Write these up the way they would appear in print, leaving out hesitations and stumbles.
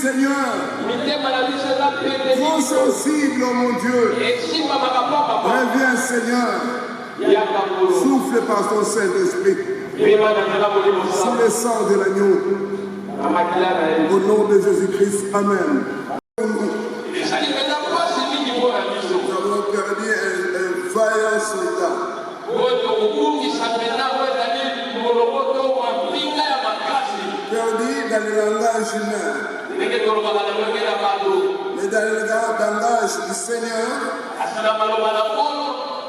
Seigneur, trop sensible, oh mon Dieu. Reviens, Seigneur, souffle par ton Saint-Esprit, sous le sang de l'agneau, au nom de Jésus-Christ, Amen. Nous avons perdu un vaillant soldat. Perdu dans le langage humain, mais dans le langage du Seigneur,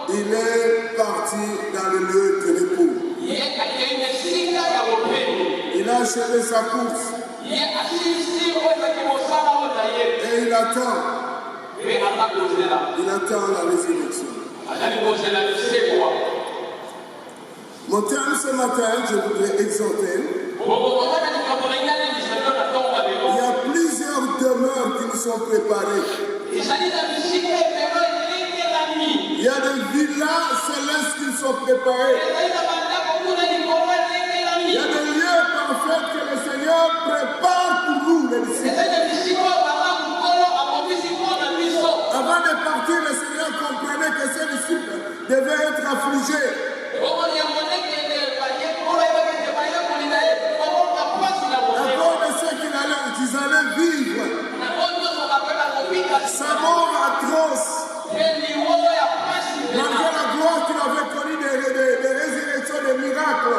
il est parti dans le lieu de repos. Il a achevé sa course et il attend la résurrection. Mon terme ce matin, je voudrais exhorter. Il y a plusieurs demeures qui nous sont préparées. Il y a des villas célestes qui nous sont préparées. Il y a des lieux parfaits que le Seigneur prépare pour nous, les disciples. Avant de partir, le Seigneur comprenait que ses disciples devaient être affligés. Ils allaient vivre sa mort atroce, malgré la gloire qu'il avait connue des résurrections, des miracles.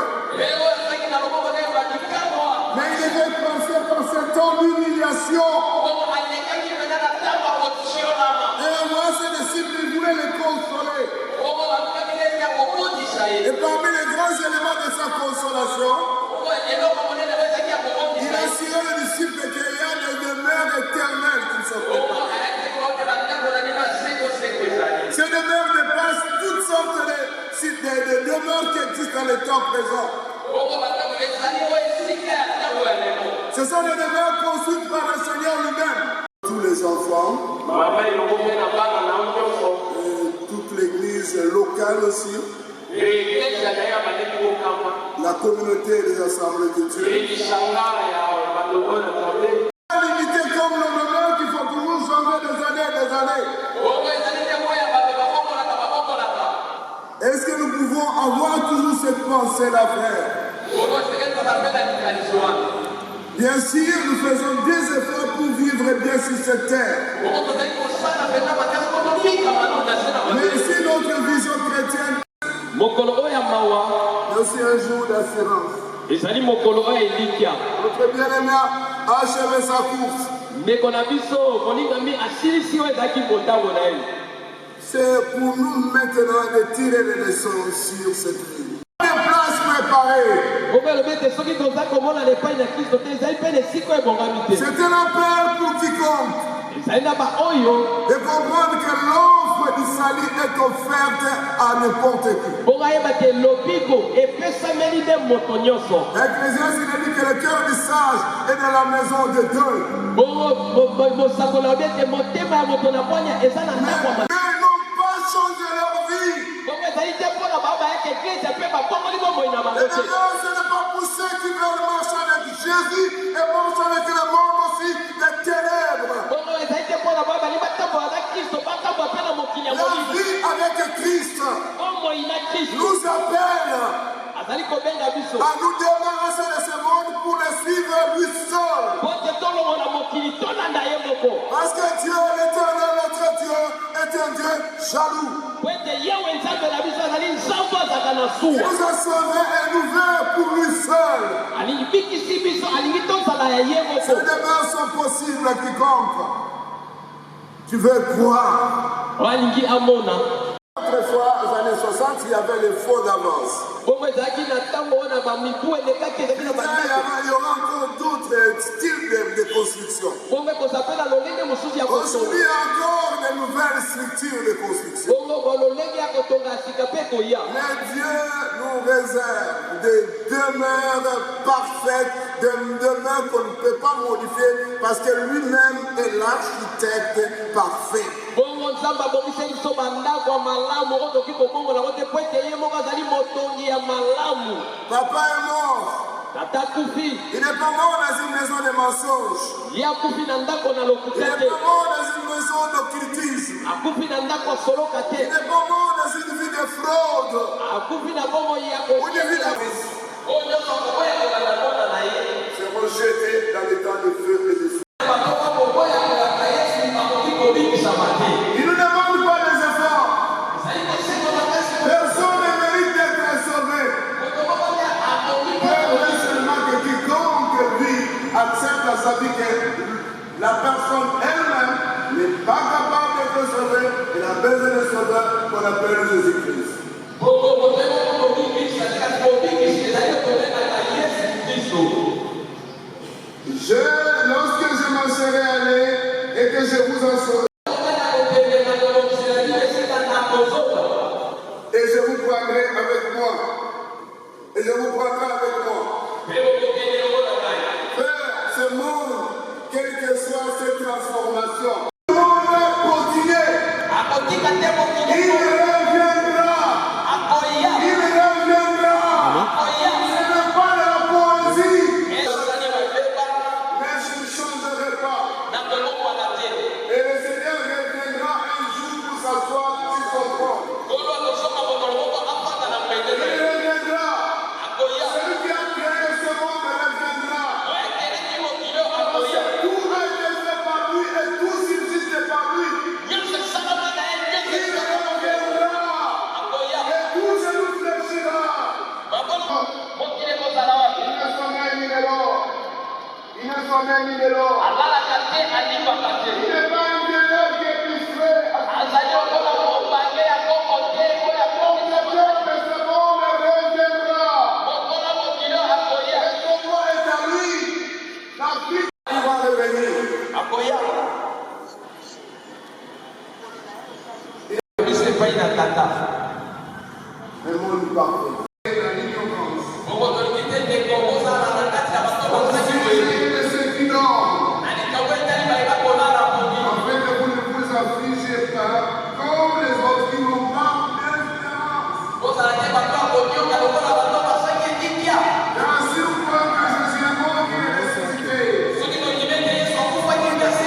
Mais il devait passer par ce temps d'humiliation. Et moi, ses disciples, ils voulaient les consoler. Et parmi les grands éléments de sa consolation, il a assuré les disciples qu'il y a des demeures éternelles qui sont préparées. Ces demeures dépassent toutes sortes de demeures qui existent dans le temps présent. Ce sont des demeures construites par le Seigneur lui-même. Tous les enfants, toute l'église locale aussi, la communauté des assemblées de Dieu. Limité comme le moment qu'il faut toujours changer des années et des années. Est-ce que nous pouvons avoir toujours cette pensée-là, frère? Bien sûr, nous faisons des efforts pour vivre bien sur cette terre. Mais si notre vision chrétienne, c'est aussi un jour d'assurance. Notre bien-aimé a achevé sa course. C'est pour nous maintenant de tirer les leçons sur cette vie. Des places préparées. C'est un appel pour quiconque de comprendre que l'offre du salut est offerte à n'importe qui. L'Ecclésiaste dit que le cœur du sage est dans la maison de Dieu. Mais ils n'ont pas changé leur vie. Et d'ailleurs, ce n'est pas pour ceux qui veulent marcher avec Jésus et marcher avec le monde aussi des ténèbres. La vie avec Christ nous appelle à nous débarrasser de ce monde pour le suivre lui seul. Parce que Dieu, l'éternel, notre Dieu, est un Dieu jaloux. Il nous a sauvés et nous veut pour lui seul. Ces demeures sont possibles à quiconque. Tu veux croire. Autrefois, aux années 60, il y avait les faux d'avance. Il y aura encore d'autres styles de construction. Aujourd'hui, il y a encore de nouvelles structures de construction. Mais Dieu nous réserve des demeures parfaites, des demeures qu'on ne peut pas modifier parce que lui-même est l'architecte parfait. Papa est mort. Il n'est pas mort dans une maison de mensonges. Il n'est pas mort dans une maison d'occultisme. Il n'est pas mort dans une vie de fraude. Ou une vie d'abysse. C'est rejeté dans les temps de feu et de feu. Il ne demande pas des efforts. Personne ne mérite d'être sauvé. Seulement que quiconque vit accepte à sa vie que la personne elle-même n'est pas capable d'être sauvée. Elle a besoin de sauveur qu'on appelle Jésus-Christ. Lorsque je m'en serai allé et que je vous en saurai, et je vous prendrai avec moi. Et je vous prendrai avec moi. Frère, ce monde, quelle que soit cette transformation, le monde va continuer. Il reviendra. Il reviendra. Ce n'est pas de la poésie. Mais je ne changerai pas. Et le Seigneur reviendra un jour pour s'asseoir sur son trône. Il reviendra. Celui qui a créé ce monde reviendra. Tout a été fait par lui et tout subsiste par lui. Il reviendra. Et tout se nous fléchira. Il ne s'en est ni de l'or. Il n'est pas un vieillard qui est plus frais. Le monde parfait. Comme les autres qui n'ont pas d'espérance. Ainsi, vous croyez que je suis mort qui est ressuscité.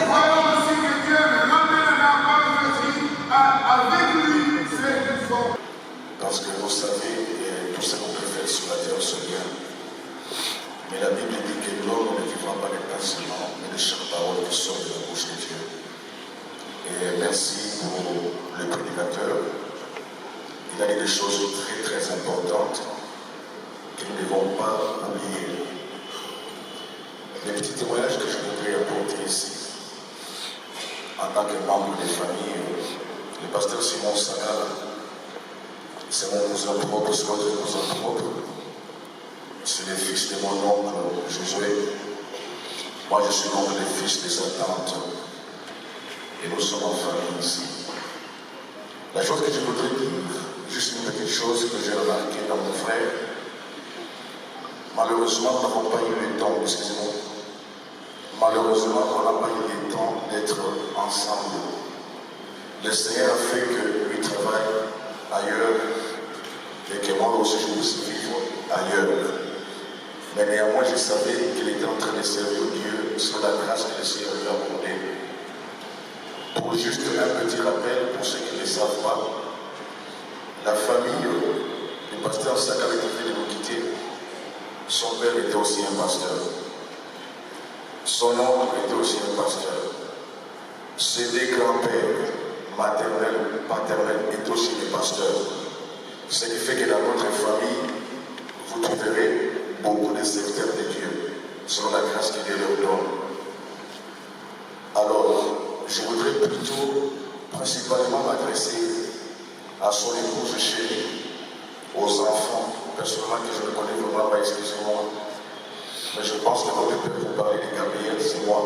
Croyons aussi que Dieu me ramènera par Jésus avec lui, ceux qui sont. Parce que vous savez, tout ce qu'on peut faire sur la terre se vient. Mais la Bible dit que l'homme ne vivra pas de pain seulement, mais de chaque parole qui sort de la bouche de Dieu. Et merci pour le prédicateur. Il a dit des choses très très importantes que nous ne devons pas oublier. Les petits témoignages que je voudrais apporter ici, en tant que membre des familles, le pasteur Simon Sagal, c'est mon cousin propre, c'est votre cousin propre. C'est le fils de mon oncle Josué. Moi je suis donc le fils de sa tante. Et nous sommes en famille ici. La chose que je voudrais dire, juste une petite chose que j'ai remarqué dans mon frère, malheureusement nous n'avons pas eu le temps, excusez-moi, malheureusement on n'a pas eu le temps d'être ensemble. Le Seigneur a fait que lui travaille ailleurs et que moi aussi je puisse vivre ailleurs. Mais néanmoins je savais qu'il était en train de servir Dieu sur la grâce que le Seigneur lui a accordée. Pour juste un petit rappel pour ceux qui ne le savent pas, la famille du pasteur Sagal était venu nous quitter. Son père était aussi un pasteur. Son oncle était aussi un pasteur. Ses deux grands-pères, maternels, paternels, étaient aussi des pasteurs. Ce qui fait que dans notre famille, vous trouverez beaucoup de serviteurs de Dieu, selon la grâce que Dieu leur donne. Alors, je voudrais plutôt principalement m'adresser à son épouse chérie, aux enfants. Personnellement, que je ne connais vraiment pas, excusez-moi. Mais je pense que votre père vous parler de Gabriel, c'est moi.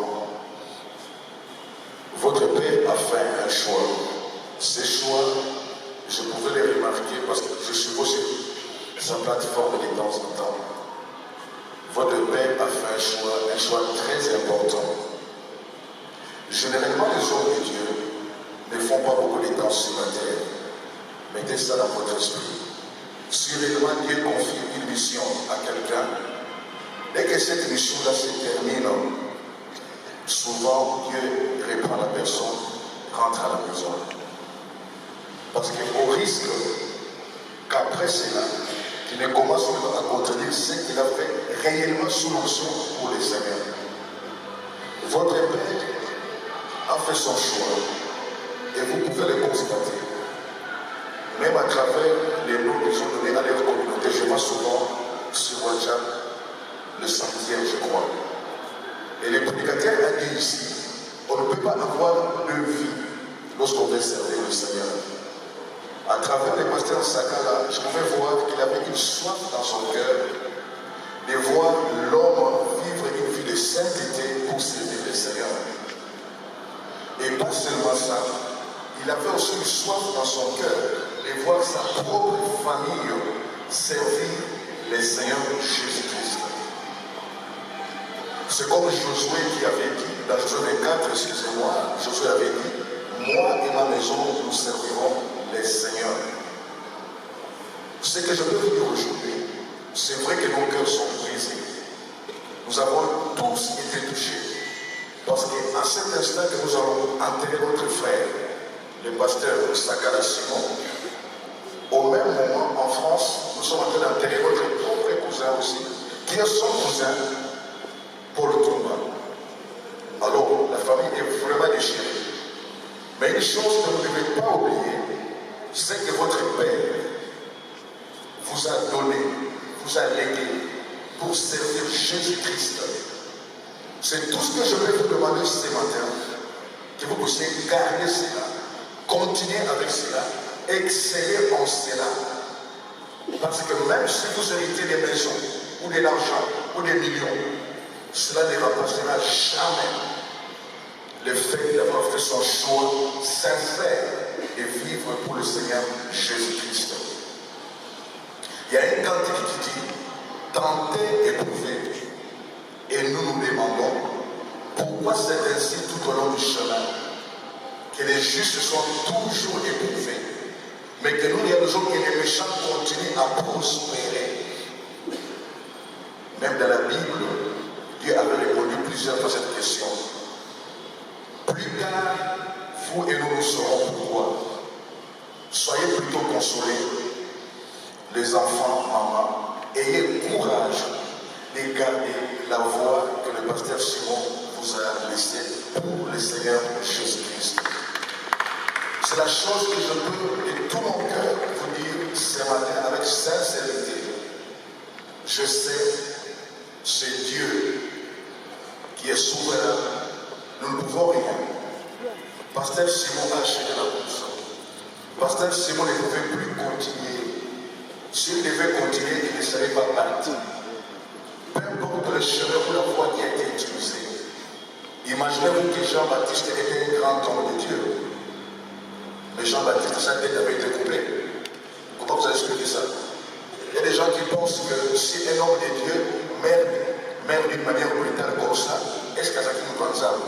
Votre père a fait un choix. Ces choix, je pouvais les remarquer parce que je suppose sur sa plateforme de temps en temps. Votre père a fait un choix très important. Généralement, les hommes de Dieu ne font pas beaucoup de temps sur la terre. Mettez ça dans votre esprit. Si réellement Dieu confie une mission à quelqu'un, Dès que cette mission-là se termine, souvent Dieu reprend la personne, rentre à la maison. Parce qu'au risque qu'après cela, qu'il ne commence à contredire ce qu'il a fait réellement sous l'onction pour les Seigneurs. Votre Père a fait son choix et vous pouvez le constater. Même à travers les noms qu'ils ont donnés à leur communauté, je vois souvent sur WhatsApp le sanctuaire, je crois. Et le prédicateur a dit ici, on ne peut pas avoir deux vies lorsqu'on veut servir le Seigneur. À travers les pasteurs Sakala, je pouvais voir qu'il avait une soif dans son cœur de voir l'homme vivre une vie de sainteté pour servir le Seigneur. Et pas seulement ça, il avait aussi une soif dans son cœur de voir sa propre famille servir le Seigneur Jésus-Christ. C'est comme Josué qui avait dit, dans Josué 24, excusez-moi, Josué avait dit, moi et ma maison, nous servirons les seigneurs. Ce que je peux vous dire aujourd'hui, c'est vrai que nos cœurs sont brisés. Nous avons tous été touchés. Parce qu'à cet instant que nous allons enterrer notre frère, le pasteur Sakala Simon, au même moment en France, nous sommes en train d'enterrer notre propre cousin aussi, qui est son cousin, Paul Toumba. Alors, la famille est vraiment déchirée. Mais une chose que vous ne devez pas oublier, c'est que votre Père vous a donné, vous a légué pour servir Jésus-Christ. C'est tout ce que je vais vous demander ce matin, que vous puissiez garder cela, continuer avec cela, exceller en cela. Parce que même si vous héritez des maisons, ou de l'argent, ou des millions, cela ne remplacera jamais le fait d'avoir fait son choix sincère et vivre pour le Seigneur Jésus-Christ. Il y a une cantique qui dit « Tentez, éprouvez ». Et nous nous demandons pourquoi c'est ainsi tout au long du chemin que les justes sont toujours éprouvés, mais que nous réalisons que les méchants continuent à prospérer. Même dans la Bible, Dieu avait répondu plusieurs fois à cette question. Plus tard, vous et nous saurons pourquoi. Soyez plutôt consolés, les enfants, maman, ayez courage de garder la voie que le pasteur Simon vous a laissée pour le Seigneur Jésus-Christ. C'est la chose que je peux de tout mon cœur vous dire ce matin avec sincérité. Je sais, c'est Dieu qui est souverain. Nous ne pouvons rien. Pasteur Simon a acheté la course. Pasteur Simon ne pouvait plus continuer. S'il devait continuer, il ne serait pas parti. Peu importe le chemin ou la voie qui a été utilisée. Imaginez-vous que Jean-Baptiste était un grand homme de Dieu. Mais Jean-Baptiste, sa tête avait été coupée. Comment vous avez expliqué ça? Il y a des gens qui pensent que si un homme de Dieu meurt d'une manière brutale comme ça, est-ce qu'à ça qui nous conserve?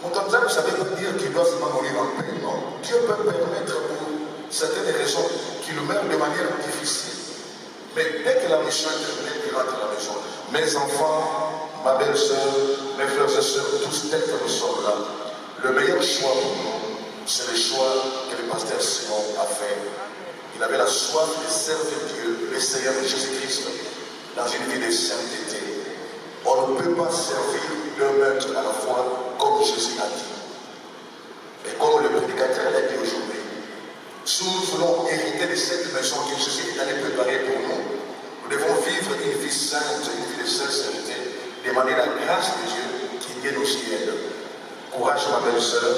Moutanzab, ça ne veut pas dire qu'il doit seulement mourir en paix, non. Dieu peut permettre pour certaines raisons qu'il meure de manière difficile. Mais dès que la mission est terminée, il rentre à la maison. Mes enfants, ma belle-sœur, mes frères et sœurs, tous tels que nous sommes là, le meilleur choix pour nous, c'est le choix que le pasteur Simon a fait. Il avait la soif de servir Dieu, le Seigneur Jésus-Christ, dans une vie de sainteté. On ne peut pas servir le maître à la fois comme Jésus a dit. Et comme le prédicateur l'a dit aujourd'hui, si nous voulons hériter de cette maison que Jésus est allé préparer pour nous, nous devons vivre une vie sainte, une vie de sincérité, demander la grâce de Dieu qui vient nous aide. Courage ma belle-sœur,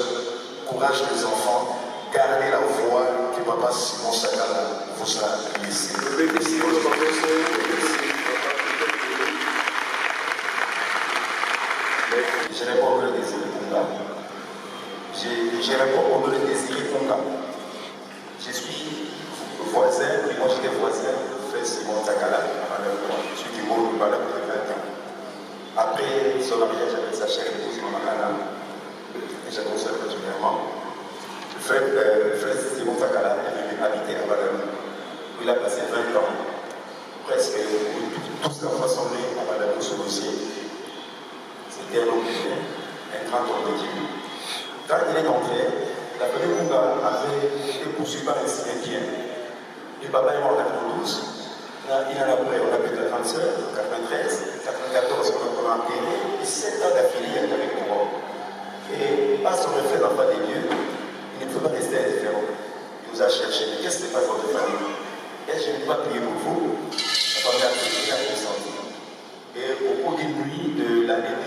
courage les enfants, gardez la voie que Papa Simon Sakala vous a laissée. Je réponds au nom de Désiré Ponga. Je réponds au nom de Désiré Ponga. Je suis voisin, puis moi j'étais voisin de frère Simon Sakala. Je suis du mot de Bala pour 20 ans. Après son mariage avec sa chère épouse Mamakana, et je conserve continuellement, le frère Simon Sakala est venu habiter à Bala. Il a passé 20 ans, presque tous rassemblés à Bala sur menuisier. C'était un homme bien, un grand homme de Dieu. Quand il est entré, la famille Munga avait été poursuivie par un Sénégalais. Le papa est mort en 92. Il en a pris, on a pris la grande sœur, 93, 94, on a enterré, et 7 ans d'affilée avec moi. Et par son fait d'enfant des dieux, il ne peut pas rester indifférent. Il nous a cherché, mais qu'est-ce qui se passe dans votre famille? Et je ne peux pas prier pour vous. La famille a prié, a descendu. Et au cours d'une nuit de l'année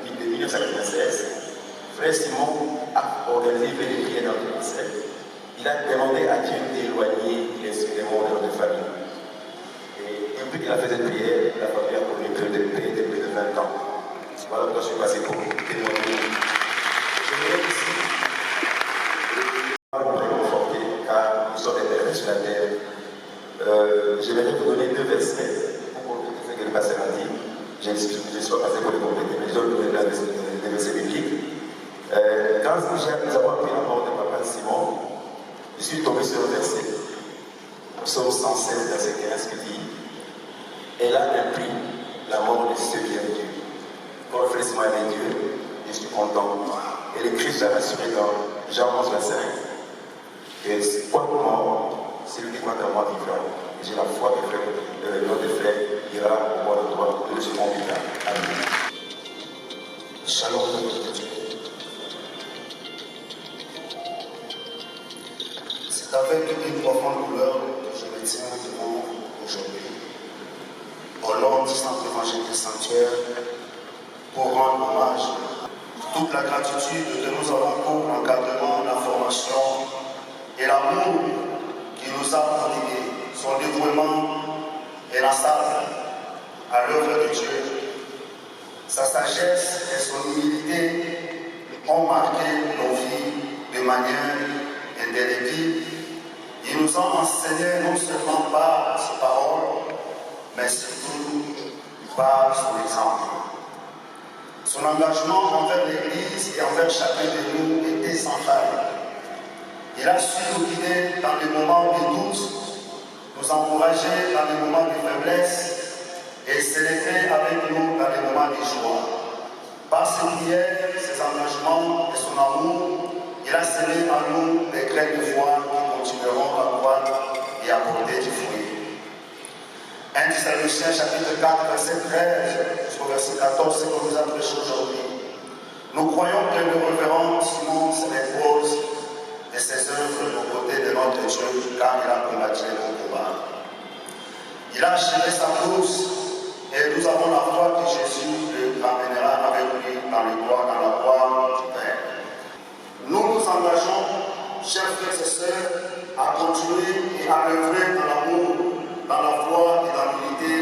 1996, Frère Simon a organisé des prières dans le conseil. Il a demandé à Dieu d'éloigner les morts de notre famille. Et depuis qu'il a fait cette prière, la famille a connu que de paix depuis de 20 ans. Voilà pourquoi je suis passé pour témoigner. Je voudrais ici vous réconforter, car nous sommes des pères sur la terre. Je vais vous donner 2 versets pour compléter ce que le pasteur a dit. Je suis passé pour les compléter, mais je vais vous donner des versets bibliques. Quand nous avons appris la mort de papa Simon, je suis tombé sur le verset, Psaume 116, verset 15, qui dit: elle a appris la mort de ceux qui aiment Dieu. Quand le frère Simon aimait Dieu, je suis content. Et le Christ l'a rassuré dans Jean 11, 25. Et quoi de mort, c'est lui qui croit en moi vivra. Et j'ai la foi que notre frère ira au bois de droit de ce monde vivant. Amen. Shalom. C'est avec une profonde douleur que je me tiens devant vous aujourd'hui, au nom du Centre évangélique Sanctuaire, pour rendre hommage à toute la gratitude que nous avons pour l'encadrement, la formation et l'amour qui nous a prodigué, son dévouement et la stable à l'œuvre de Dieu. Sa sagesse et son humilité ont marqué nos vies de manière indélébile. Il nous a enseigné non seulement par ses paroles, mais surtout par son exemple. Son engagement envers l'Église et envers chacun de nous était sans faille. Il a su nous guider dans les moments de doute, nous encourager dans les moments de faiblesse et célébrer avec nous dans les moments de joie. Par ses prières, ses engagements et son amour, il a semé en nous des graines de foi qui continueront à croître et à porter du fruit. 1 Thessaloniciens chapitre 4, verset 13 jusqu'au verset 14, c'est ce qu'on nous a prêché aujourd'hui. Nous croyons que le révérend Simon s'impose de ses œuvres aux côtés de notre Dieu, car il a combattu le bon combat. Il a achevé sa course et nous avons la foi que Jésus le ramènera avec lui dans la gloire du Père. Nous nous engageons, chers frères et sœurs, à continuer et à œuvrer dans l'amour, dans la foi et dans l'unité,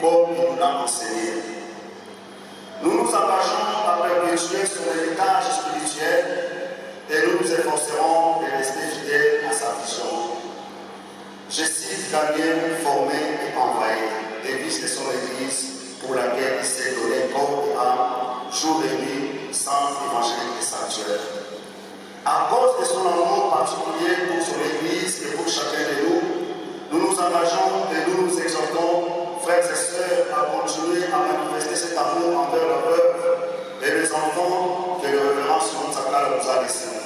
comme il nous l'a enseigné. Nous nous engageons à perpétuer son héritage spirituel et nous nous efforcerons de rester fidèles à sa vision. Je cite Daniel, formé et envoyé, devise de son Église pour laquelle il s'est donné corps et âme, jour et nuit, sans évangélique et sanctuaire. À cause de son amour particulier pour son Église et pour chacun de nous, nous nous engageons et nous nous exhortons, frères et sœurs, à continuer à manifester cet amour envers la veuve et les enfants que le révérend Simon Sakala nous a laissés.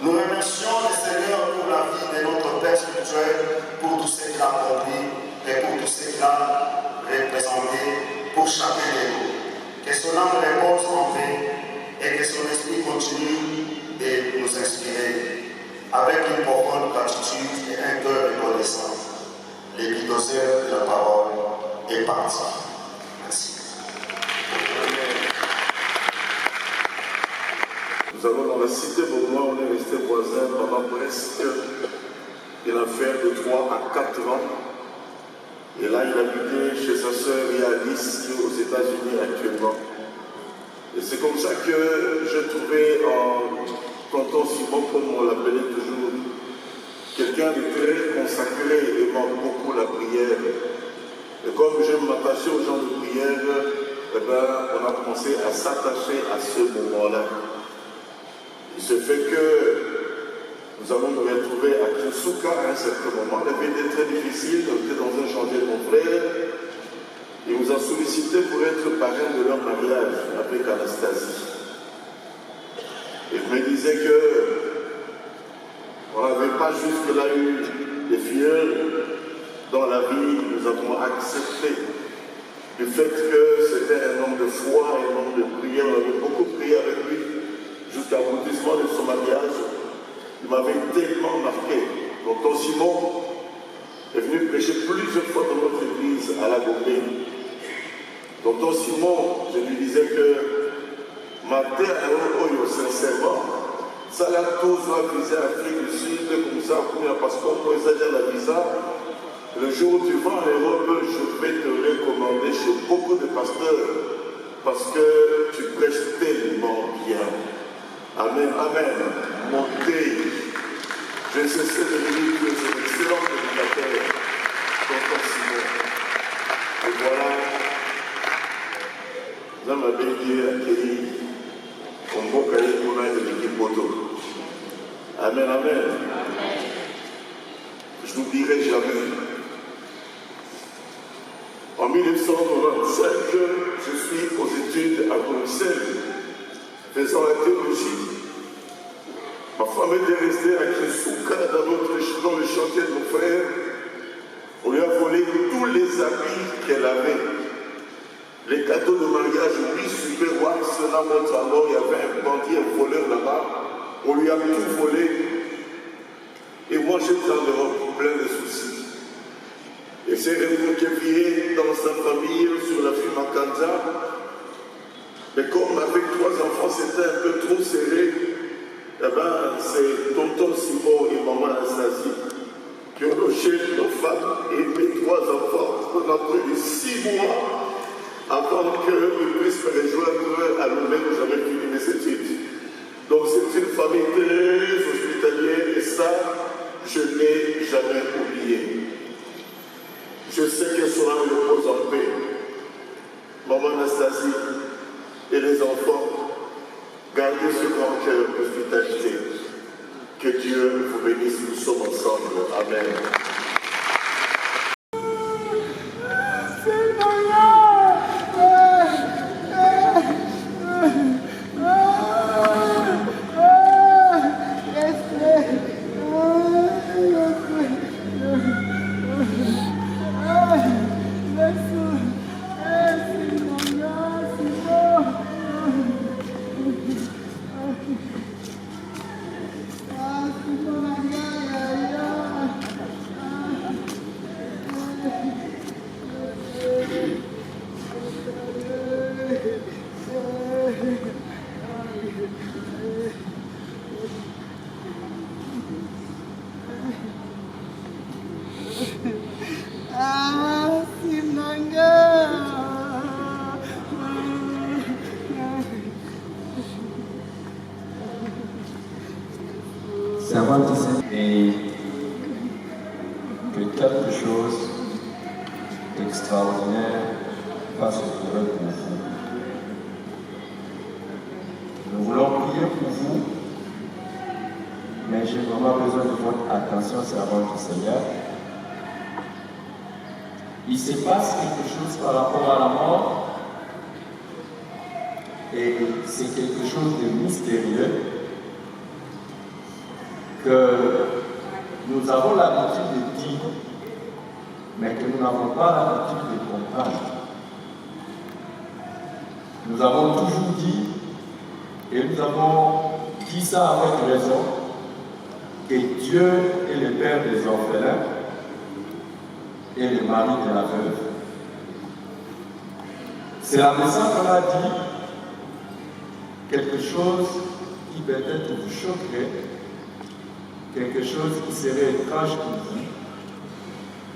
Nous remercions le Seigneur pour la vie de notre Père spirituel, pour tout ce qu'il a accompli et pour tout ce qu'il a représenté pour chacun de nous. Que son âme repose en paix et que son esprit continue de nous inspirer avec une profonde gratitude et un cœur reconnaissant. L'épidoseur de la parole est parti. Merci. Nous allons dans la cité Beaumont, on est resté voisins pendant presque une affaire de 3 à 4 ans. Et là, il habitait chez sa sœur Alice, qui est aux États-Unis actuellement. Et c'est comme ça que j'ai trouvé en tonton Simon, comme on l'appelait toujours, quelqu'un de très consacré et aimant beaucoup la prière. Et comme j'aime m'attacher aux gens de prière, eh ben, on a commencé à s'attacher à ce moment-là. Il se fait que nous allons nous retrouver à Kinsuka à un certain moment. La vie était très difficile, on était dans un chantier de mon frère. Il nous a sollicité pour être parrain de leur mariage avec Anastasie. Et je me disais que on n'avait pas jusque-là eu des filles dans la vie. Nous avons accepté du fait que c'était un homme de foi, un homme de prière. On avait beaucoup prié avec lui jusqu'à l'aboutissement de son mariage. Il m'avait tellement marqué. Tonton Simon est venu prêcher plusieurs fois dans notre église à la Gombe. Tonton Simon, je lui disais que ma terre est sincèrement, ça l'a toujours visé Afrique du Sud, comme ça, parce qu'on peut déjà la visa. Le jour où tu vas en Europe, je vais te recommander chez beaucoup de pasteurs, parce que tu prêches tellement bien. Amen, amen. Montez. Je cesse de lui dire que c'est un excellent prédicateur, Tonton Simon. Et voilà, nous avons béni accueilli Congo Kaye Kuna et l'équipe Boto. Amen, amen. Je n'oublierai jamais. En 1995, je suis aux études à Bruxelles, faisant la théologie. Ma femme était restée à Kisuka dans le chantier de mon frère. On lui a volé tous les habits qu'elle avait. Les cadeaux de mariage, oui, super roi, cela montre alors, il y avait un bandit, un voleur là-bas. On lui a tout volé. Et moi, j'étais en Europe, plein de soucis. Et c'est réconcilié dans sa famille sur la fille Makanza. Mais comme avec 3 enfants, c'était un peu trop serré, eh ben, c'est tonton Simon et maman Anastasie qui ont logé nos femmes et mes 3 enfants pendant plus de 6 mois avant qu'ils puissent me rejoindre à nous-mêmes où j'avais fini mes études. Donc c'est une famille très hospitalière et ça, je n'ai jamais oublié. Je sais qu'elle sera me repose en paix. Maman Anastasie et les enfants, gardez ce grand cœur d'hospitalité. Que Dieu vous bénisse, nous sommes ensemble. Amen. Et que quelque chose d'extraordinaire fasse ouvrir pour vous. Nous voulons prier pour vous, mais j'ai vraiment besoin de votre attention, servante du Seigneur. Il se passe quelque chose par rapport à la mort, et c'est quelque chose de mystérieux que nous avons l'habitude de dire, mais que nous n'avons pas l'habitude de comprendre. Nous avons toujours dit, et nous avons dit ça avec raison, que Dieu est le Père des orphelins et le mari de la veuve. C'est la message qu'on a dit, quelque chose qui peut-être vous choquerait, quelque chose qui serait étrange pour vous,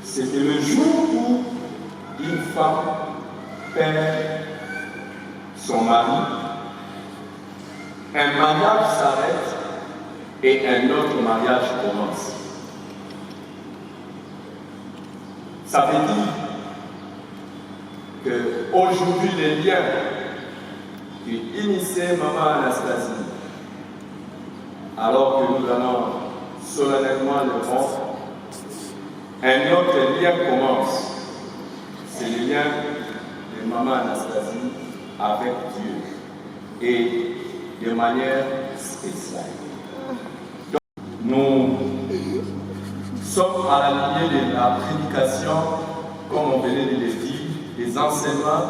c'était le jour où une femme perd son mari, un mariage s'arrête et un autre mariage commence. Ça veut dire qu'aujourd'hui, les liens qui initiaient maman Anastasie, alors que nous allons solennellement le rompre, un autre lien commence. C'est le lien maman Anastasie avec Dieu et de manière spéciale. Donc, nous sommes à la lignée de la prédication, comme on venait de le dire, des enseignements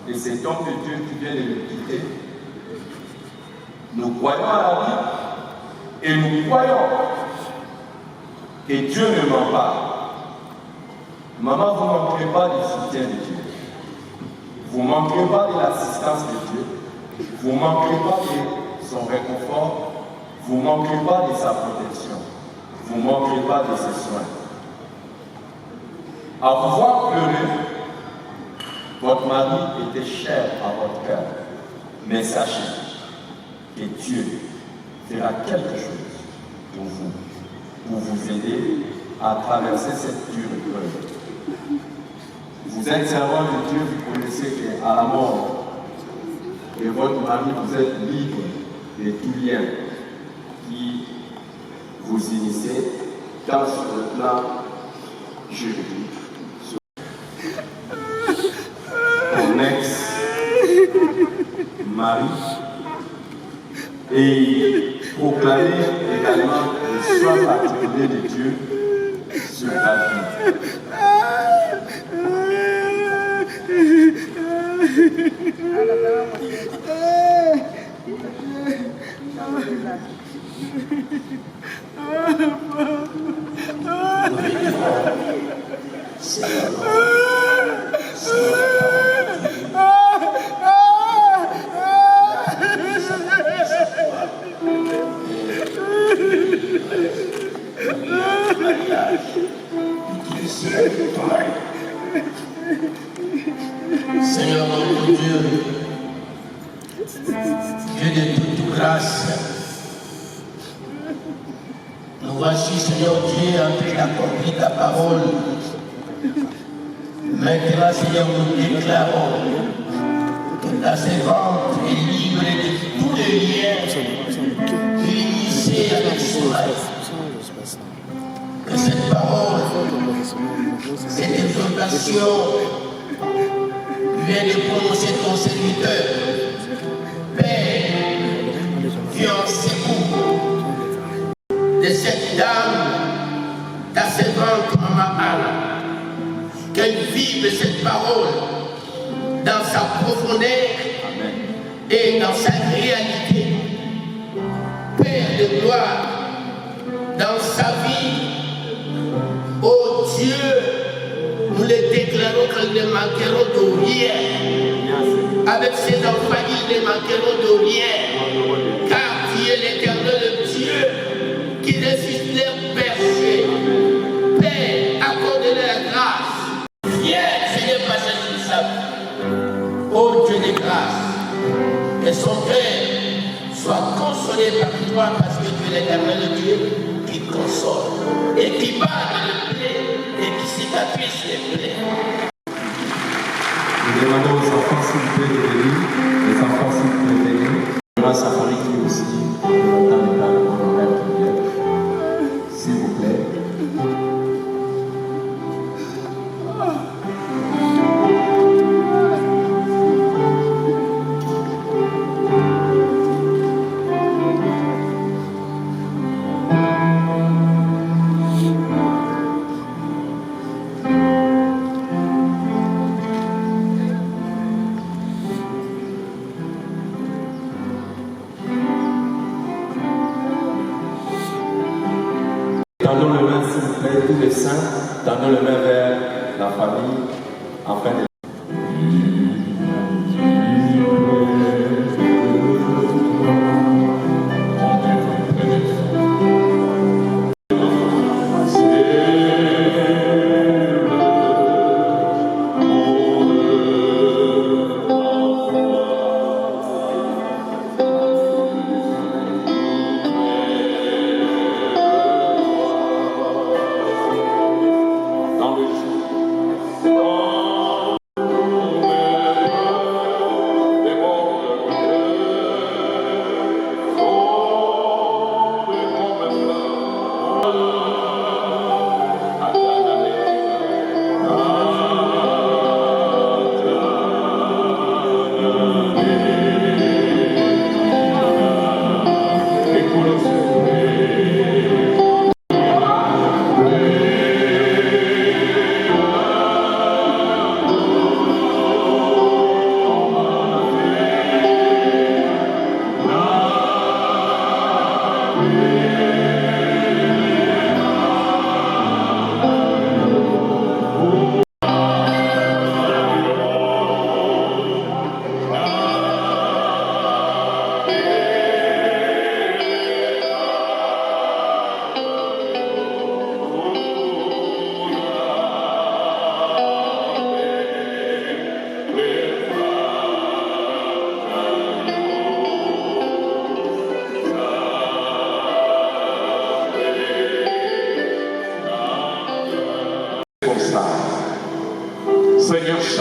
de cet homme de Dieu qui vient de nous quitter. Nous croyons à la vie et nous croyons que Dieu ne ment pas. Maman, vous ne manquerez pas du soutien de Dieu. Vous ne manquerez pas de l'assistance de Dieu. Vous ne manquerez pas de son réconfort. Vous ne manquerez pas de sa protection. Vous ne manquerez pas de ses soins. À vous voir pleurer, votre mari était cher à votre cœur. Mais sachez que Dieu fera quelque chose pour vous aider à traverser cette dure épreuve. Vous êtes servant de Dieu, vous connaissez qu'à la mort de votre mari, vous êtes libre de tout lien qui vous initie, tant sur le plan juridique, ton ex-mari, et proclamer également le soin particulier de Dieu sur ta vie. Seigneur notre Dieu, Dieu de toute grâce, nous voici, Seigneur Dieu, en train d'accomplir ta parole. Maintenant, Seigneur, nous déclarons que ta servante est libre de tous les liens unissés avec son rêve. Que cette parole, cette exhortation, vient de prononcer ton serviteur, Père, qui en secours de cette dame, ta servante Maman Anne, qu'elle vive cette parole dans sa profondeur et dans sa réalité. Père de gloire, dans sa vie, ô Dieu, nous les déclarons qu'elles ne manqueront de rien. Avec ses enfants, ils ne manqueront de rien. Car tu es l'Éternel Dieu qui ressuscite leurs péchés. Père, accorde-leur la grâce. Viens, Seigneur, passer sur sa vie. Ô Dieu de grâce, que son cœur soit consolé par toi parce que tu es l'Éternel Dieu qui console et qui bat le plaie et qui cicatrise les plaies. Nous demandons aux enfants s'il vous plaît de venir, les enfants s'il vous plaît de venir. Grâce à Marie qui aussi, dans le temps de l'honoraire qui vient. S'il vous plaît. Tendons le main, s'il vous plaît, tous les saints, tendons le main vers la famille, afin de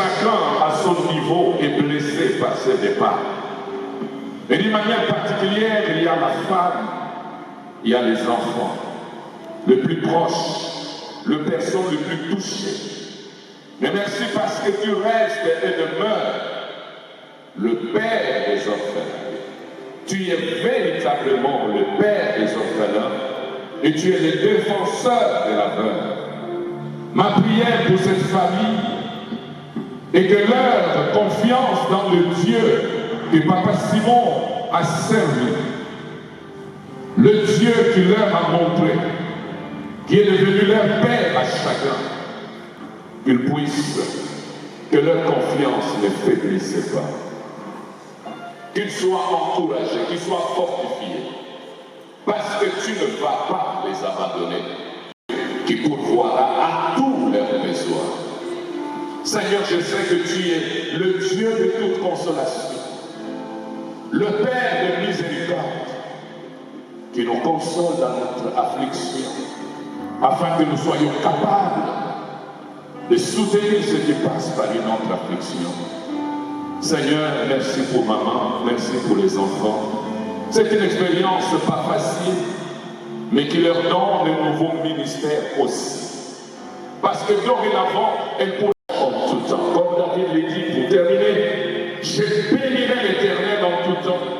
chacun à son niveau est blessé par ce départ. Et d'une manière particulière, il y a la femme, il y a les enfants, le plus proche, les personnes les plus touchées. Mais merci parce que tu restes et demeures le Père des orphelins. Tu es véritablement le Père des orphelins et tu es le défenseur de la veuve. Ma prière pour cette famille est que leur confiance dans le Dieu que Papa Simon a servi, le Dieu qui leur a montré, qui est devenu leur Père à chacun, qu'ils puissent, que leur confiance ne faiblisse pas. Qu'ils soient encouragés, qu'ils soient fortifiés. Parce que tu ne vas pas les abandonner. Qui pourvoira à tous leurs besoins. Seigneur, je sais que tu es le Dieu de toute consolation. Le Père de miséricorde. Qui nous console dans notre affliction. Afin que nous soyons capables de soutenir ce qui passe par une autre affliction. Seigneur, merci pour maman, merci pour les enfants. C'est une expérience pas facile, mais qui leur donne un nouveau ministère aussi. Parce que dorénavant, elles pourraient en tout temps. Comme David l'a dit pour terminer, je bénirai l'Éternel en tout temps.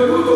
Au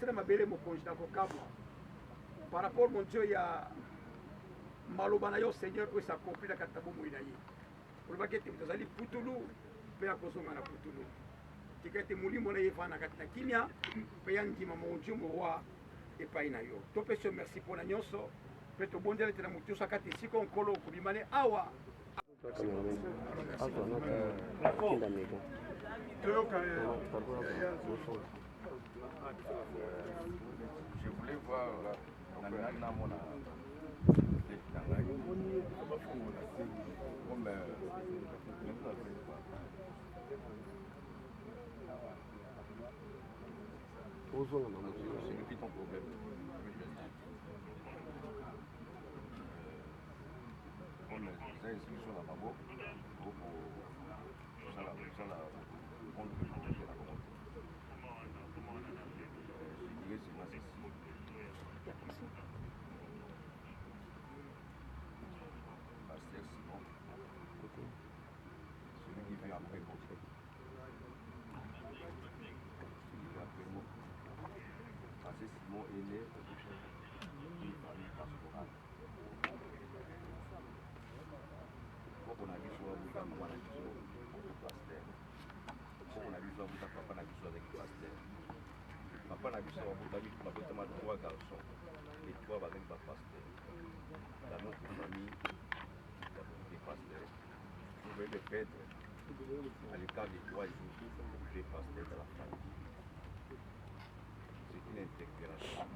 na mabele mokonzi na kokabwa par rapport mon Dieu ya maloba na yo Seigneur oyo s'accomplit na kati na bomoi na ye olobaki ete tozali putulu mpe ya kozonga na putulu tika ete molimo na ye evanda na kati na kimia mpe ya ndima mon Dieu moroi epai na yo topesi yo merci mpona nyonso mpe tobondela ete na motu nyonso akati esika nkolo okobima ne awa Je voulais voir c'est ton problème. Ça est sur la babo pour ça la on peut faire la commande. Je dirais c'est moi ceci. Pasteur Simon. Celui qui vient après moi. Celui qui vient après moi. Pasteur Simon est né d'une famille pastorale. On a vu sur la maman a vu sur le pasteur. On a vu sur la papa a vu sur avec le pasteur. Papa a vu sur la trois garçons et trois avec le pasteur. Dans notre famille, des pasteurs. Vous voyez le prêtre à l'écart des 3 jours des pasteurs de la famille. C'est une interpellation.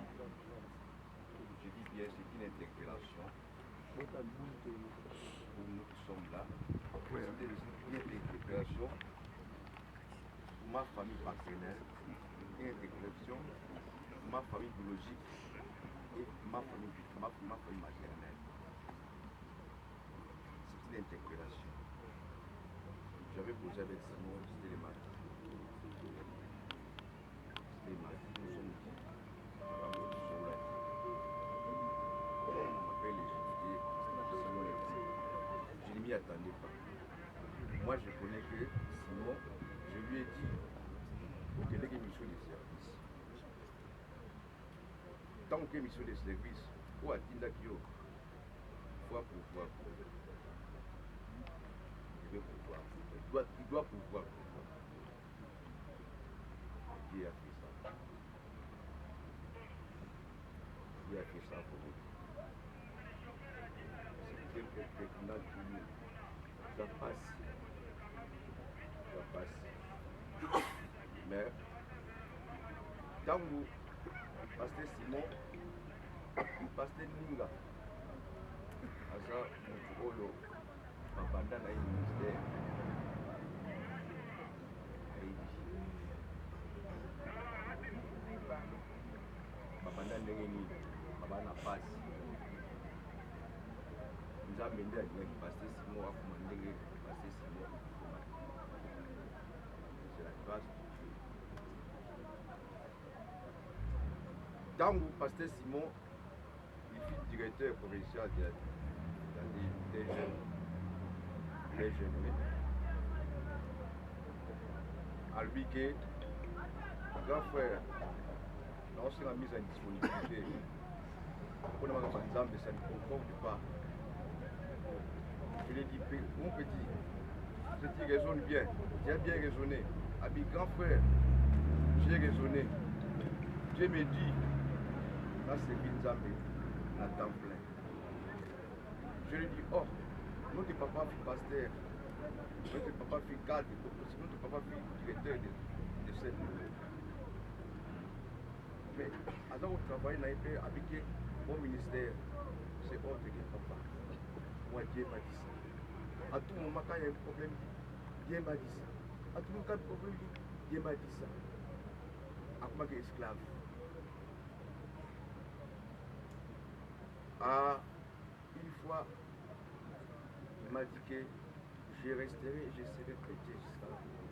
Je dis bien, c'est une interpellation. Nous qui sommes là, c'était une interpellation pour ma famille partenaire, une interpellation pour ma famille biologique et ma famille maternelle. C'est une interpellation. J'avais posé avec Simon, c'était les matins. C'était les matins, nous sommes dit, nous sommes là. On m'appelle les étudiés, Simon est dit. Je ne m'y attendais pas. Moi, je connais que Simon, je lui ai dit, pour que les émissions de service. Tant que mission de service, pour atteindre Kyo, il faut pouvoir. Il veut pouvoir. Il doit pouvoir. Dieu a fait ça. Dieu a fait ça pour nous. C'est quelques tribunal pour nous. Ça passe. Mais, quand vous, pasteur Simon, pasteur Ninga, Asa Mutolo, Babanda na ministère, Babanda Nengeni, Babana passe. Nous avons mené avec pasteur Simon à commander pasteur Simon. C'est la grâce de Dieu. Dans le pasteur Simon, il fut directeur provincial des jeunes. À lui que grand frère, dans la mise en disponibilité, pour ne pas exemple, ça ne concorde pas. Je lui ai dit, mon petit, tu raisonnes bien, tu as bien raisonné. Abi grand frère, j'ai raisonné. Dieu me dit, là c'est Binzambe, à temps plein. Je lui ai dit, oh, notre papa fut pasteur, notre papa fut cadre, notre papa fut directeur de cette nouvelle. Mais alors on travaille avec mon ministère, c'est autre que papa. Moi, Dieu m'a dit ça. À tout moment, quand il y a un problème, Dieu m'a dit ça. À tout moment, quand il y a un problème, Dieu m'a dit ça. À quoi que esclave. Ah, une fois, il m'a dit que je resterai et je serai chrétien jusqu'à la mort.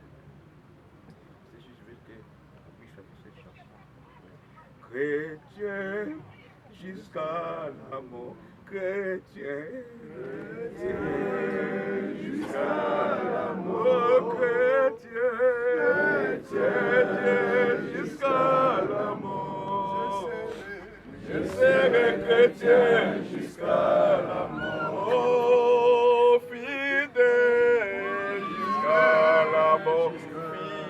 C'est juste que on puisse chanter cette chanson. Chrétien jusqu'à la mort. Chrétien jusqu'à la mort. Chrétien jusqu'à la mort. tiens jusqu'à la mort, fidèle jusqu'à la mort,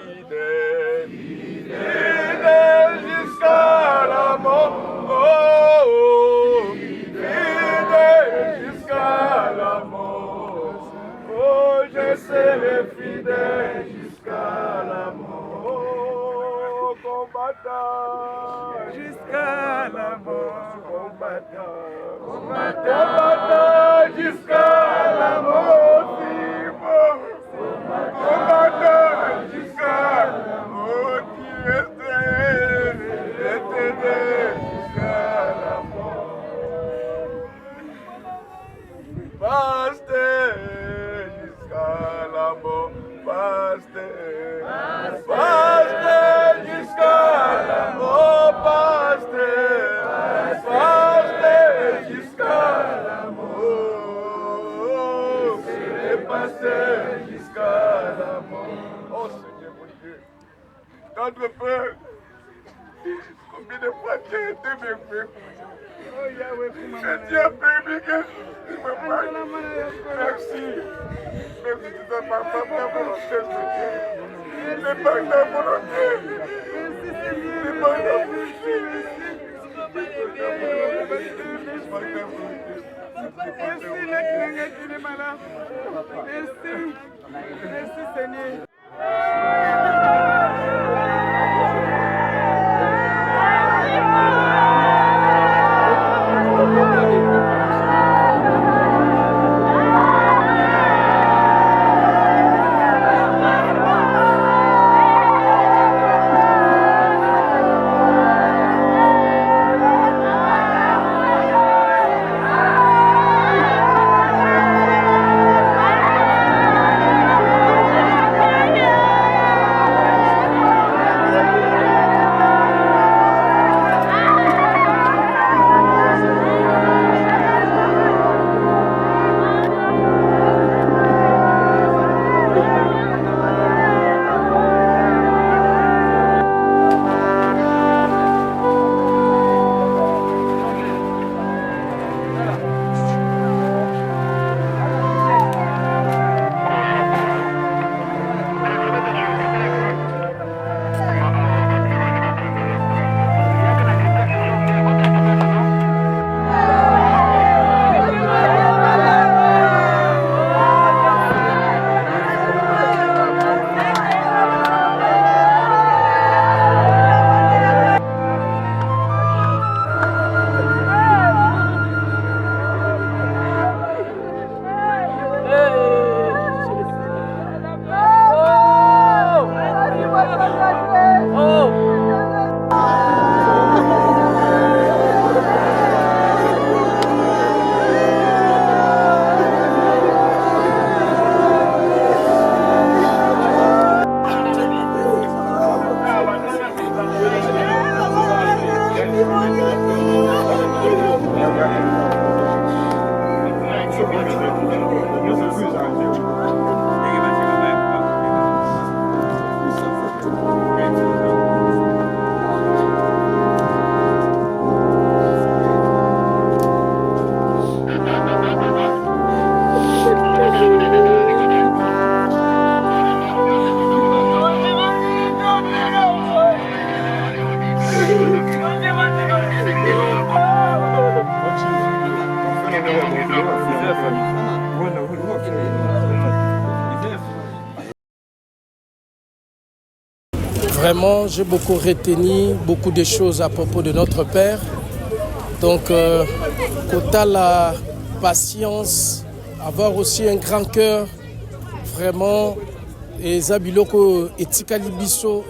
fidèle, fidèle jusqu'à la mort, oh, fidèle jusqu'à la mort, oh, je serai fidèle jusqu'à la mort, combattant jusqu'à la mort, combattant, combattant jusqu'à la mort, combattant jusqu'à la mort, qui était jusqu'à la mort, pasteur jusqu'à la mort, pasteur, pasteur jusqu'à la mort, pasteur, pasteur jusqu'à la mort, c'est pasteur jusqu'à la mort. Oh Seigneur mon Dieu, notre Père, combien de fois tu as été méfait? Je t'ai permis que je me parle. Merci. Merci de ta volonté, Seigneur. C'est pas ta volonté. C'est pas ta volonté. Merci Seigneur. Vraiment, j'ai beaucoup retenu beaucoup de choses à propos de notre Père. Donc, quant à la patience, avoir aussi un grand cœur, vraiment, et Zabiloko et Tikalibiso,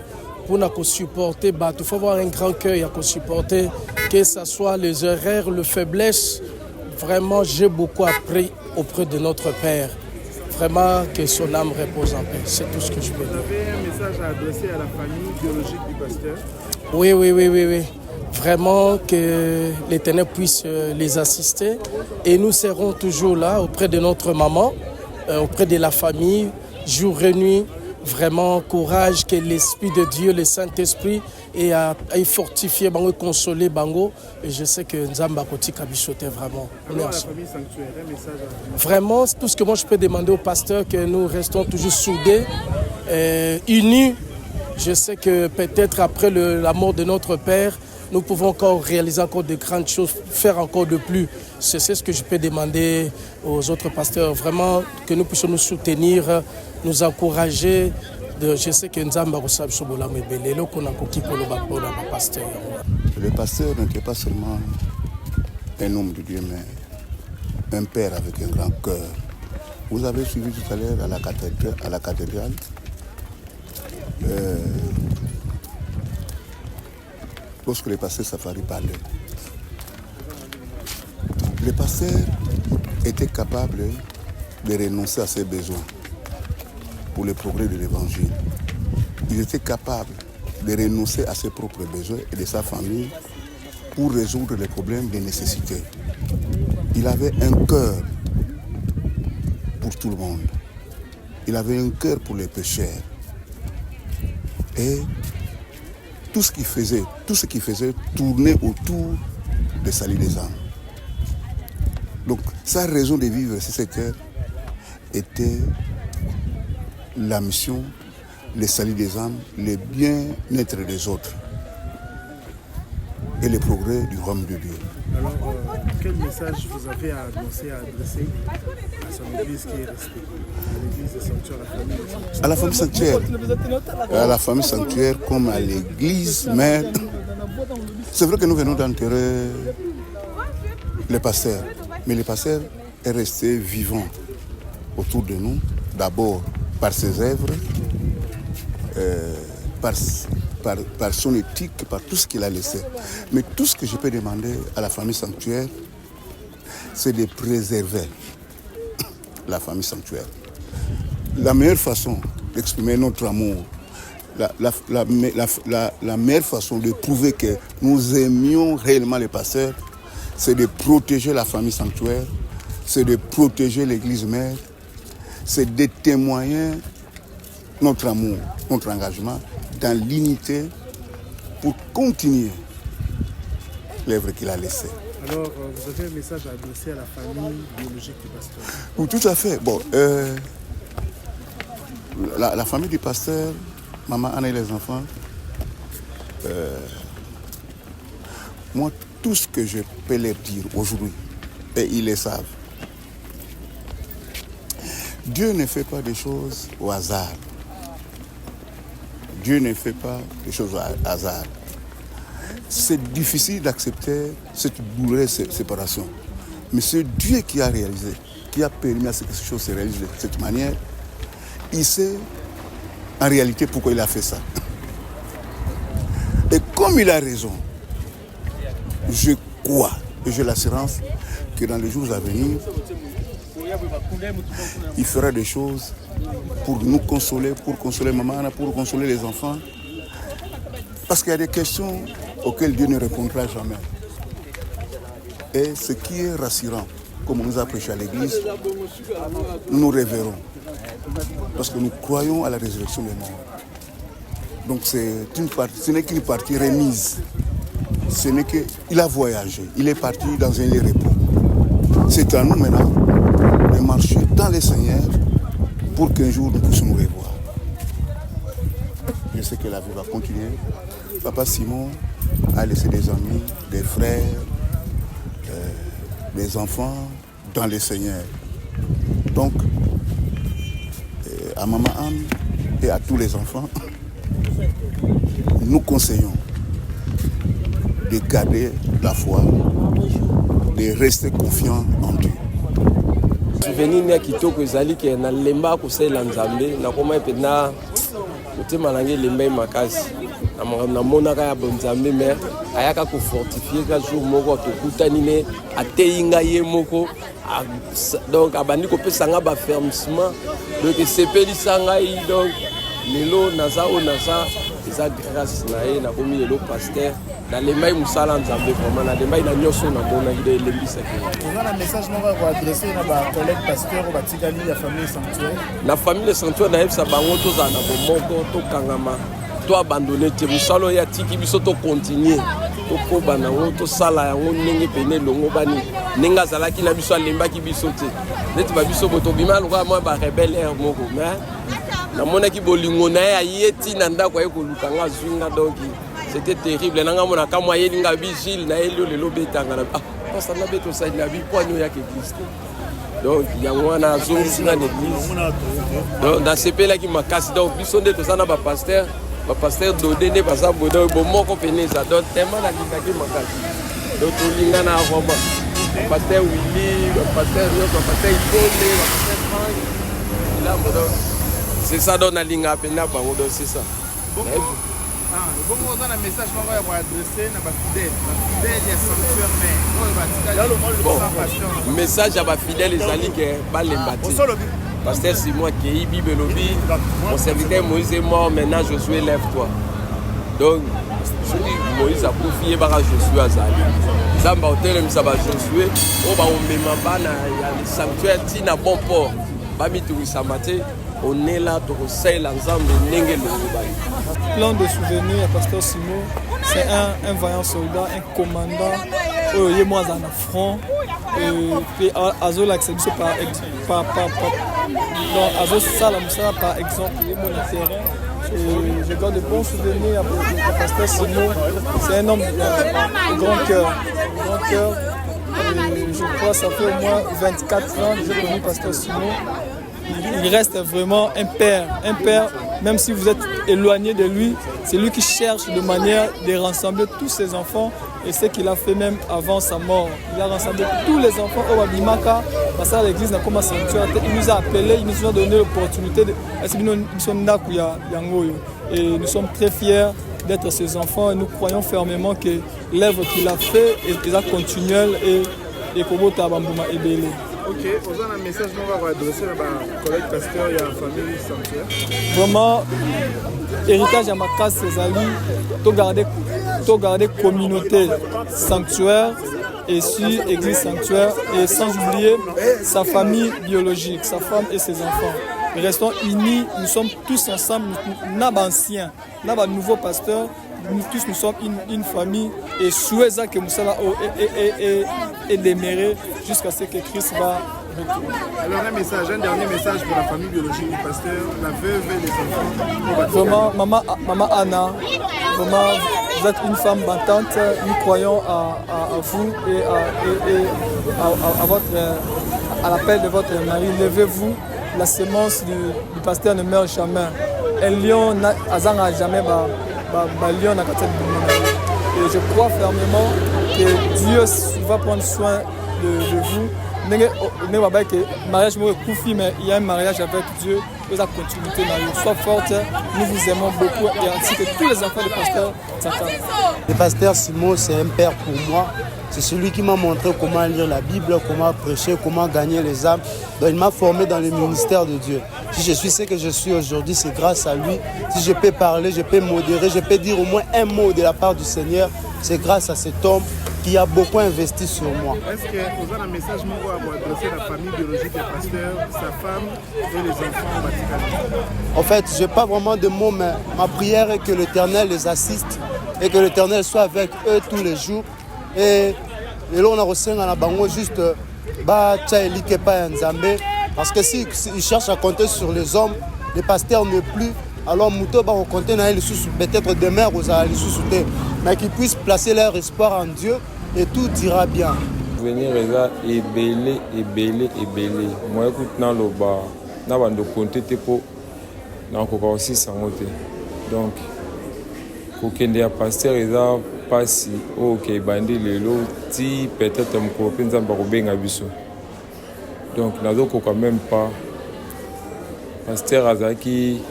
pour nous supporter, il faut avoir un grand cœur pour supporter, que ce soit les erreurs, les faiblesses. Vraiment, j'ai beaucoup appris auprès de notre Père. Vraiment, que son âme repose en paix. C'est tout ce que je peux dire. Vous avez un message à adresser à la famille biologique du pasteur? Oui. Vraiment que l'Éternel puisse les assister. Et nous serons toujours là auprès de notre maman, auprès de la famille, jour et nuit. vraiment courage que l'Esprit de Dieu, le Saint-Esprit, ait fortifié, consolé Bango. Et je sais que Nzamba Koti Kabichote vraiment. Merci. Vraiment, tout ce que moi je peux demander au pasteur, que nous restons toujours soudés, unis. Je sais que peut-être après la mort de notre Père, nous pouvons encore réaliser encore de grandes choses, faire encore de plus. C'est ce que je peux demander aux autres pasteurs. Vraiment, que nous puissions nous soutenir, nous encourager. Je sais que Nzamba Rossab Sobola Mebele, le pasteur. Le pasteur n'était pas seulement un homme de Dieu, mais un père avec un grand cœur. Vous avez suivi tout à l'heure à la cathédrale. Lorsque le pasteur Safari parlait, le pasteur était capable de renoncer à ses besoins pour le progrès de l'évangile. Il était capable de renoncer à ses propres besoins et de sa famille pour résoudre les problèmes de nécessité. Il avait un cœur pour tout le monde. Il avait un cœur pour les pécheurs. Et tout ce qu'il faisait tournait autour de salut des âmes. Donc sa raison de vivre sur cette terre était la mission, le salut des âmes, le bien-être des autres et le progrès du royaume de Dieu. Alors, quel message vous avez à adresser à son église qui est restée, à l'église de Sanctuaire, à la famille Sanctuaire? À la famille Sanctuaire comme à l'église mère. C'est vrai que nous venons d'enterrer le pasteur, mais le pasteur est resté vivant autour de nous, d'abord par ses œuvres, par son éthique, par tout ce qu'il a laissé. Mais tout ce que je peux demander à la famille Sanctuaire, c'est de préserver la famille Sanctuaire. La meilleure façon d'exprimer notre amour, la meilleure façon de prouver que nous aimions réellement les pasteurs, c'est de protéger la famille Sanctuaire, c'est de protéger l'église mère, c'est de témoigner notre amour, notre engagement dans l'unité pour continuer l'œuvre qu'il a laissée. Alors, vous avez un message à adresser à la famille biologique du pasteur? Oui, tout à fait. Bon, la famille du pasteur, maman Anna et les enfants, moi, tout ce que je peux leur dire aujourd'hui, et ils le savent, Dieu ne fait pas des choses au hasard. Dieu ne fait pas des choses au hasard. C'est difficile d'accepter cette douloureuse séparation. Mais c'est Dieu qui a réalisé, qui a permis à ce que ces choses se réalisent de cette manière. Il sait en réalité pourquoi il a fait ça. Et comme il a raison, je crois et j'ai l'assurance que dans les jours à venir, il fera des choses pour nous consoler, pour consoler maman, pour consoler les enfants. Parce qu'il y a des questions auxquelles Dieu ne répondra jamais. Et ce qui est rassurant, comme on nous a prêché à l'église, nous nous révérons. Parce que nous croyons à la résurrection des morts. Donc ce n'est qu'une partie remise. Ce n'est qu'il a voyagé, il est parti dans un lieu de repos. C'est à nous maintenant de marcher dans les Seigneurs pour qu'un jour nous puissions nous revoir. Je sais que la vie va continuer. Papa Simon a laissé des amis, des frères, des enfants dans les Seigneurs. Donc, à Maman Anne et à tous les enfants, nous conseillons de garder la foi, de rester confiants en Dieu. Souvenir ya kitoko ezali ke na lemba kosela nzambe na koma epena kotema nange lemba makasi na monaka ya bonzambe mais ayaka ko fortifier ka jour moko akokutani ne ateyinga ye moko donc abandi ko pesanga ba fermement donc sepeli sanga donc lelo naza o naza eza grâce na ye nakomi lelo pasteur nalembai mosala nzambe vraiment nalembai na nyonso namonaki de elembisaki oza na message moko ya koadresse na bacollègue pasteur oyo batikali ya famille sanctuaire na famille sanctuaire nayebisa bango tozala na bomoko tokangama toabandone te mosala oyo atiki biso tocontinue tokoba nango tosala yango ndenge pene elongo bani ndenge azalaki na biso alembaki biso te neti babiso bo tobima lokola mwa barebele aire moko mais namonaki bolingo na ye aye ntina ndako aye koluka nga azwinga donc c'était terrible nanga monaka mwa yelinga vigile na ye lio lelo betanga na pasa na beto osali na bipoani oyo yaka église te donc yango wana azongisinga na église donc nasepelaki makasi donc biso nde toza na bapaster dode nde baza boda bomoko pene eza donc tema nalingaki makasi donc tolingana vraiment bapaster willi bapaster nyonso bapaster iponde bapaster frank ilambo donc c'est ça donc nalinga pena bango donc c'est ça bongo oza na message moko ya koadresse na bafidèle ya sanctuaire mais oyo batikali message ya bafidèle ezali ke balemba te pasteur Simon akei bible elobi mon serviteur Moïse est mort maintenant Josué lève-toi donc soki Moïse akufi yebaka Josué azali nzambe aotelemisa bajosué oyo baomema bana ya sanctuaire ntina bon port bamitungisama te on est là pour saisir l'ensemble de Plan de souvenir à Pasteur Simon, c'est un vaillant soldat, un commandant, il est moins en front, et Azo l'accès par exemple, il est mon terrain. Je garde de bons souvenirs à Pasteur Simon, c'est un homme de grand cœur. Je crois que ça fait au moins 24 ans que j'ai connu Pasteur Simon. Il reste vraiment un père, même si vous êtes éloigné de lui, c'est lui qui cherche de manière de rassembler tous ses enfants et ce qu'il a fait même avant sa mort. Il a rassemblé tous les enfants au Wabimaka, parce à l'église n'a pas sanctuaire. Il nous a appelés, il nous a donné l'opportunité de et nous sommes très fiers d'être ses enfants et nous croyons fermement que l'œuvre qu'il a fait est continuelle et comment Tabambouma est belle. Ok, vous avez un message qu'on va adresser à ma collègue pasteur et à la famille sanctuaire. Vraiment, héritage à ma casse, c'est Ali, de garder communauté sanctuaire et sur église sanctuaire et sans oublier sa famille biologique, sa femme et ses enfants. Nous restons unis, nous sommes tous ensemble, nous n'avons pas anciens, nous n'avons pas nouveaux pasteurs. Nous tous, nous sommes une famille et souhaitons que nous soyons et démérés jusqu'à ce que Christ va retourner. Alors un dernier message pour la famille biologique du pasteur, la veuve et les enfants. Vraiment, maman Anna, vraiment, vous êtes une femme battante. Nous croyons à vous et à l'appel de votre mari. Levez-vous, la sémence du pasteur ne meurt jamais. Un lion n'a jamais et je crois fermement que Dieu va prendre soin de vous. Mariage mais il y a un mariage avec Dieu. Vous avez continuité. Sois forte, nous vous aimons beaucoup et ainsi que tous les enfants du pasteur Tsaka. Le pasteur Simon, c'est un père pour moi. C'est celui qui m'a montré comment lire la Bible, comment prêcher, comment gagner les âmes. Donc, il m'a formé dans le ministère de Dieu. Si je suis ce que je suis aujourd'hui, c'est grâce à lui. Si je peux parler, je peux modérer, je peux dire au moins un mot de la part du Seigneur, c'est grâce à cet homme qui a beaucoup investi sur moi. Est-ce que vous avez un message pour adresser à la famille biologique du pasteur, sa femme et les enfants au Vatican? En fait, je n'ai pas vraiment de mots, mais ma prière est que l'Éternel les assiste et que l'Éternel soit avec eux tous les jours. Et là, on a reçu un bango juste parce que s'ils cherchent à compter sur les hommes, les pasteurs ne plus. Alors, Mouto va compter peut-être demain aux sous-soutés, mais qu'ils puissent placer leur espoir en Dieu et tout ira bien. Venir et belé. Moi, écoute, dans le bas, dans le compter pour encore aussi sangoté. Donc, quand il y a pasteur, il y a pasi ok bandi lelo ti peut-être mon copain za barobenga biso donc nazoko quand même pas pasteur azaki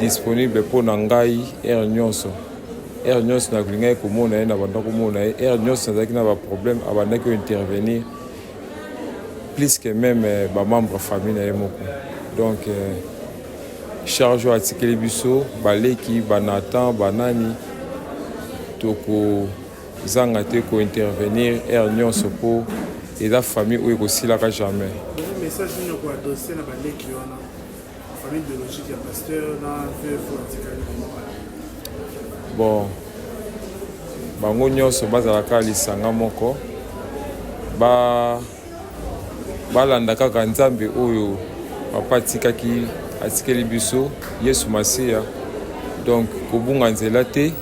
disponible pour nangai nyonso na kulinga ko mona na banda ko mona nyonso azaki na ba problème abanda ko intervenir plus que même ba membre famille na yemoko donc charge atikeli biso baleki banatan banani toko zanga te ko intervenir nyonso po eza famille oyo ekosilaka jamais. Message nini ko adosser na baleki wana famille biologique ya pasteur na veuve atikali. Bon, bango nyonso bazalaka lisanga moko balanda kaka nzambe oyo papa atikeli biso Yesu Masiya. Donc kobunga nzela te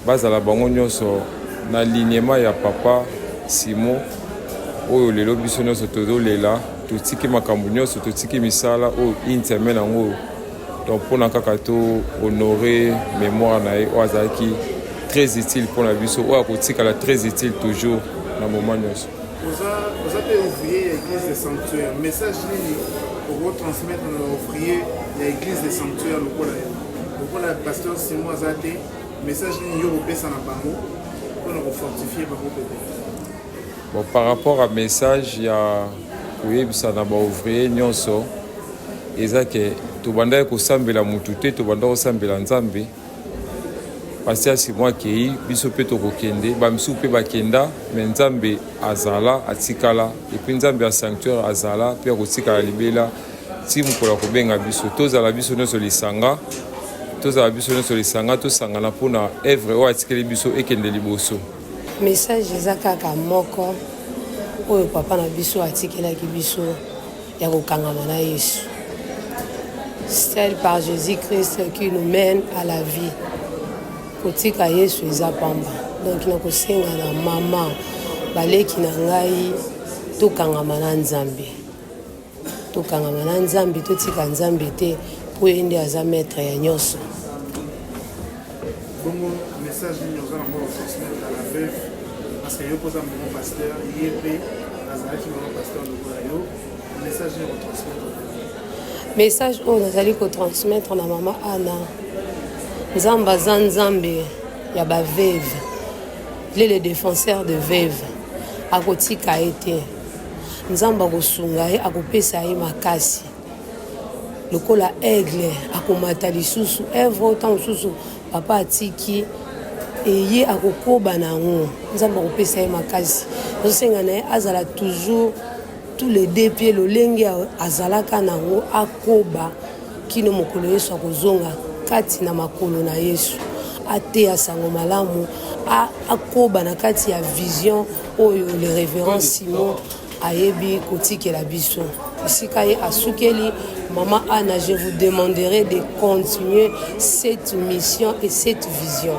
bazala bango nyonso na alignement ya papa Simon oyo lelo biso nyonso tozolela totiki makambo nyonso totiki misala oyo inteme nango. Donc mpona kaka to honorer mémoire na ye oyo azalaki très utile mpona biso oyo akotikala très utile toujours na moment nyonso. Vous avez ouvrier à l'église des sanctuaires. Message pour retransmettre à ouvrier à l'église des sanctuaires. Le pasteur Simon Azate, message européen sans bango pour fortifier bango peut-être. Bon, par rapport à message, il y a ça na ba ouvrier nyonso ezake tobanda ko sambela mutu te tobanda ko sambela nzambe. Parce que c'est moi qui biso pe to kokende ba msu pe bakenda mais nzambe azala atikala et puis nzambe a sanctuaire azala pe ko tikala libela ti mukola ko benga biso tozala biso nyonso lisanga to sangana pona œuvre o atikeli biso ekende liboso. Message ezakaka moko oyo papa na biso atikelaki biso ya kokangama na Yesu. Celle par Jésus-Christ qui nous mène à la vie. Kotika Yesu eza pamba. Donc nakosenga na mama baleki na ngai tokangama na Nzambe. Tokangama na Nzambe totika Nzambe te po ende aza maître ya nyonso. Bon message nous allons transmettre à la veuve parce que yo posa mon pasteur yépe azalaki mon pasteur lokoyo message nous transmettre. Message on nazali ko transmettre na mama Anna. Nzamba Nzambe ya ba veuve. Les défenseurs de veuve. Akotika ete. Nzamba kosunga ye akopesa ye makasi. Lokola aigle akomata lisusu evre autant susu papa atiki eye akokoba nango. Nzamba akopesa ye makasi. Osenga na azala toujours tous les deux pieds lolenge azalaka nango akoba kino mokolo Yesu akozonga kati na makolo na Yesu ate ya sango malamu akoba na kati ya vision oyo le révérend Simon ayebi kotikela biso esika ye asukeli mama Anna. Je vous demanderai de continuer cette mission et cette vision.